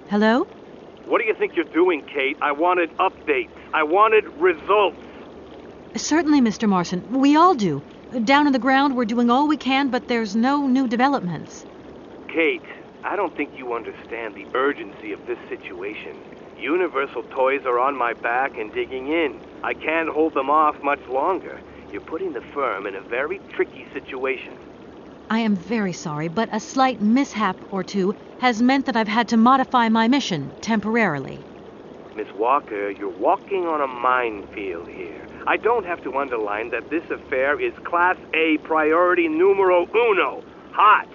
Hello? What do you think you're doing, Kate? I wanted updates. I wanted results. Certainly, Mr. Marson. We all do. Down on the ground, we're doing all we can, but there's no new developments. Kate, I don't think you understand the urgency of this situation. Universal Toys are on my back and digging in. I can't hold them off much longer. You're putting the firm in a very tricky situation. I am very sorry, but a slight mishap or two has meant that I've had to modify my mission temporarily. Miss Walker, you're walking on a minefield here. I don't have to underline that this affair is Class A priority numero uno. Hot.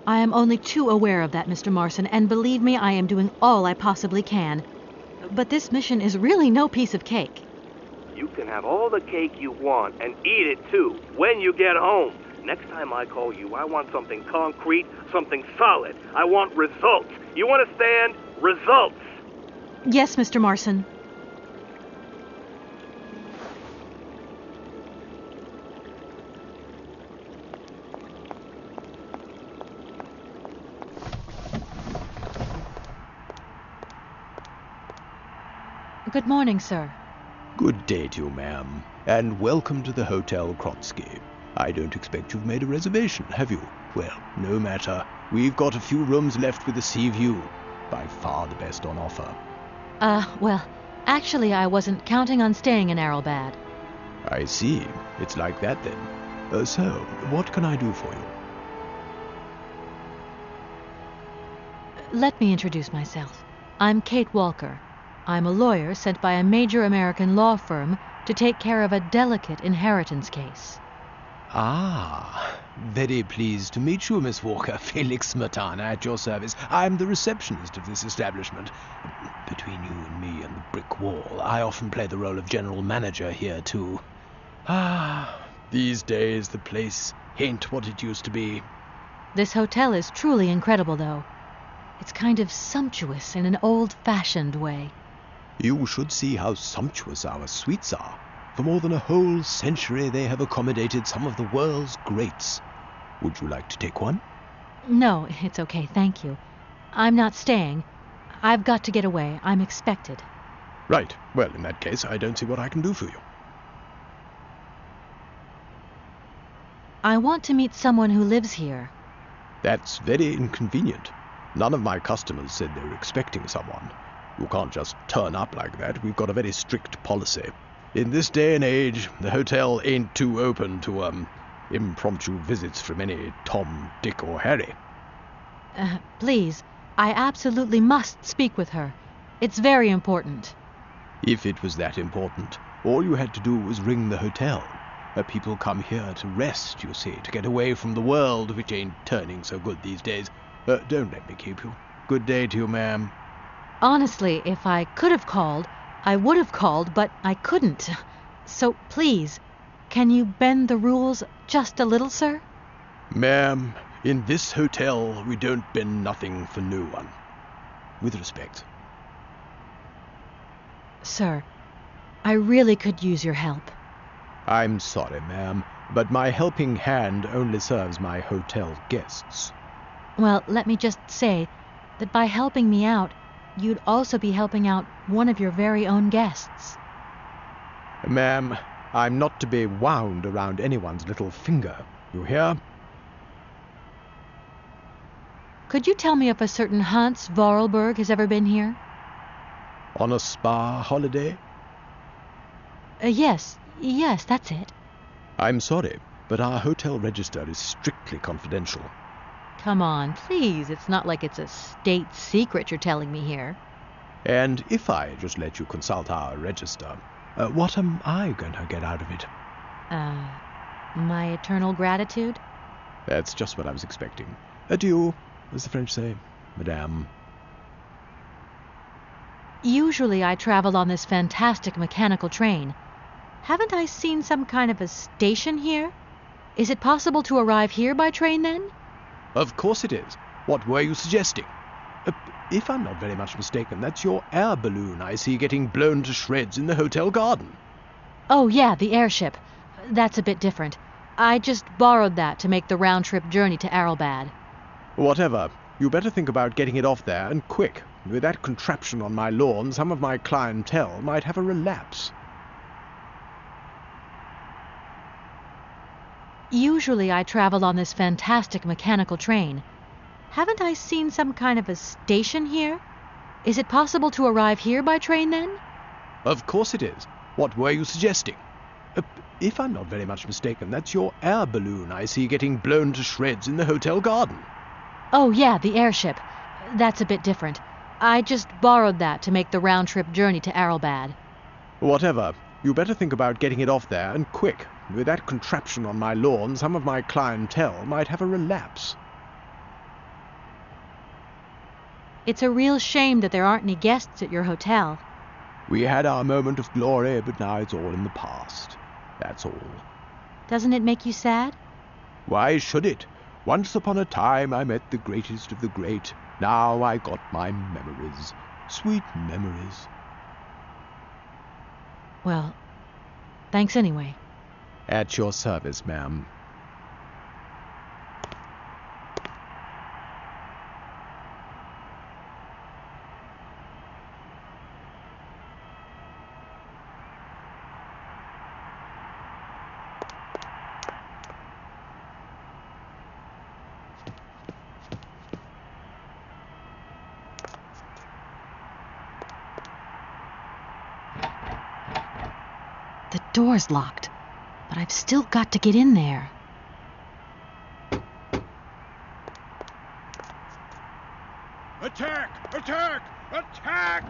I am only too aware of that, Mr. Marson, and believe me, I am doing all I possibly can. But this mission is really no piece of cake. You can have all the cake you want and eat it too when you get home. Next time I call you, I want something concrete, something solid. I want results. You understand? Results. Yes, Mr. Marson. Good morning, sir. Good day to you, ma'am, and welcome to the Hotel Krotsky. I don't expect you've made a reservation, have you? Well, no matter. We've got a few rooms left with a sea view. By far the best on offer. Well, actually I wasn't counting on staying in Arrowbad. I see. It's like that then. So, what can I do for you? Let me introduce myself. I'm Kate Walker. I'm a lawyer sent by a major American law firm to take care of a delicate inheritance case. Ah, very pleased to meet you, Miss Walker. Felix Smetana at your service. I'm the receptionist of this establishment. Between you and me and the brick wall, I often play the role of general manager here, too. Ah, these days the place ain't what it used to be. This hotel is truly incredible, though. It's kind of sumptuous in an old-fashioned way. You should see how sumptuous our suites are. For more than a whole century they have accommodated some of the world's greats. Would you like to take one? No, it's okay, thank you. I'm not staying. I've got to get away. I'm expected. Right. Well, in that case, I don't see what I can do for you. I want to meet someone who lives here. That's very inconvenient. None of my customers said they were expecting someone. You can't just turn up like that. We've got a very strict policy. In this day and age, the hotel ain't too open to, impromptu visits from any Tom, Dick, or Harry. Please, I absolutely must speak with her. It's very important. If it was that important, all you had to do was ring the hotel. People come here to rest, you see, to get away from the world, which ain't turning so good these days. Don't let me keep you. Good day to you, ma'am. Honestly, if I could have called, I would have called, but I couldn't. So please, can you bend the rules just a little, sir? Ma'am, in this hotel, we don't bend nothing for no one. With respect. Sir, I really could use your help. I'm sorry, ma'am, but my helping hand only serves my hotel guests. Well, let me just say that by helping me out, you'd also be helping out one of your very own guests. Ma'am, I'm not to be wound around anyone's little finger. You hear? Could you tell me if a certain Hans Vorarlberg has ever been here? On a spa holiday? Yes, that's it. I'm sorry, but our hotel register is strictly confidential. Come on, please. It's not like it's a state secret you're telling me here. And if I just let you consult our register, what am I going to get out of it? My eternal gratitude? That's just what I was expecting. Adieu, as the French say, madame. Usually I travel on this fantastic mechanical train. Haven't I seen some kind of a station here? Is it possible to arrive here by train, then? Of course it is. What were you suggesting? If I'm not very much mistaken, that's your air balloon I see getting blown to shreds in the hotel garden. Oh, yeah, the airship. That's a bit different. I just borrowed that to make the round-trip journey to Arrowbad. Whatever. You better think about getting it off there, and quick. With that contraption on my lawn, some of my clientele might have a relapse. Usually I travel on this fantastic mechanical train. Haven't I seen some kind of a station here? Is it possible to arrive here by train then? Of course it is. What were you suggesting? If I'm not very much mistaken, that's your air balloon I see getting blown to shreds in the hotel garden. Oh yeah, the airship. That's a bit different. I just borrowed that to make the round-trip journey to Arrelbad. Whatever. You better think about getting it off there, and quick. With that contraption on my lawn, some of my clientele might have a relapse. It's a real shame that there aren't any guests at your hotel. We had our moment of glory, but now it's all in the past. That's all. Doesn't it make you sad? Why should it? Once upon a time I met the greatest of the great. Now I got my memories. Sweet memories. Well, thanks anyway. At your service, ma'am. The door's locked, but I've still got to get in there. Attack! Attack! Attack!